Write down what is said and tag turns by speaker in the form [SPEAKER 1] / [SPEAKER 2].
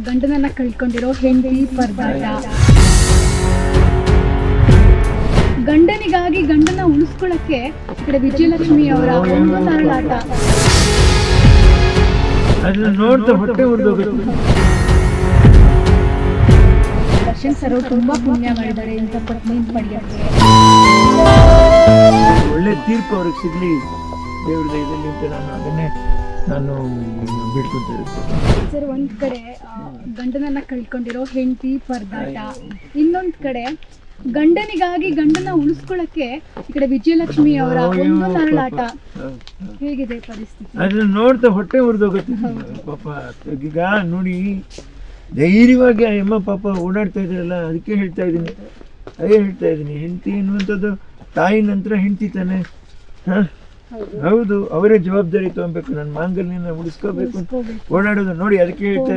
[SPEAKER 1] ಗಂಡನನ್ನ ಕಳ್ಕೊಂಡಿರೋ ಹೆಂಡತಿ ಪರದಾಟ, ಗಂಡನಿಗಾಗಿ ಗಂಡನ ಉಳಿಸ್ಕೊಳ್ಳಕ್ಕೆ ಈ ಕಡೆ ವಿಜಯಲಕ್ಷ್ಮಿ ಅವರ ಒಂದು ನರಳಾಟ.
[SPEAKER 2] ಅದನ್ನ ನೋಡ್ತಾ ಹೊಟ್ಟೆ ಉರಿದೋಗುತ್ತೆ.
[SPEAKER 1] ದರ್ಶನ್ ಸರ್ ಅವರು ತುಂಬಾ ಪುಣ್ಯ ಮಾಡಿದ್ದಾರೆ ಇಂಥ ಪತ್ನಿ ಪಡೆಯೋಕ್ಕೆ.
[SPEAKER 2] ಒಳ್ಳೆ ತೀರ್ಪು ಅವ್ರಿಗೆ ಸಿಗ್ಲಿ ದೇವ್ರ ದಯದಲ್ಲಿ ಅಂತ ನಾನು ಬಿಡ್ಕೊತಾ ಇರ್ತೇನೆ.
[SPEAKER 1] ಸರ್, ಒಂದ್ ಕಡೆ ಗಂಡನನ್ನ ಕಳ್ಕೊಂಡಿರೋ ಹೆಂಡತಿ ಪರದಾಟ, ಇನ್ನೊಂದ್ ಕಡೆ ಗಂಡನಿಗಾಗಿ ಗಂಡನ ಉಳಿಸ್ಕೊಳ್ಳಕ್ಕೆ ಈ ಕಡೆ ವಿಜಯಲಕ್ಷ್ಮಿ ಅವರ ಒಂದು ನರಳಾಟ. ಹೇಗಿದೆ ಪರಿಸ್ಥಿತಿ?
[SPEAKER 2] ಅದನ್ನ ನೋಡ್ತಾ ಹೊಟ್ಟೆ ಉರಿದೋಗುತ್ತೆ ಪಾಪ. ಈಗ ನೋಡಿ, ಧೈರ್ಯವಾಗಿ ಆ ಅಮ್ಮ ಪಾಪ ಓಡಾಡ್ತಾ ಇದ್ರಲ್ಲ, ಅದಕ್ಕೆ ಹೇಳ್ತಾ ಇದ್ದೀನಿ ಹೆಂಡತಿ ಎನ್ನುವಂಥದ್ದು ತಾಯಿ ನಂತರ ಹೆಂಡತಿ ತಾನೆ. ಹೌದು, ಅವರೇ ಜವಾಬ್ದಾರಿ ತಗೊಬೇಕು. ನನ್ನ ಮಾಂಗಲ್ಯನ ಉಳಿಸ್ಕೋಬೇಕು, ಓಡಾಡೋದು ನೋಡಿ. ಅದಕ್ಕೆ ಹೇಳ್ತಾ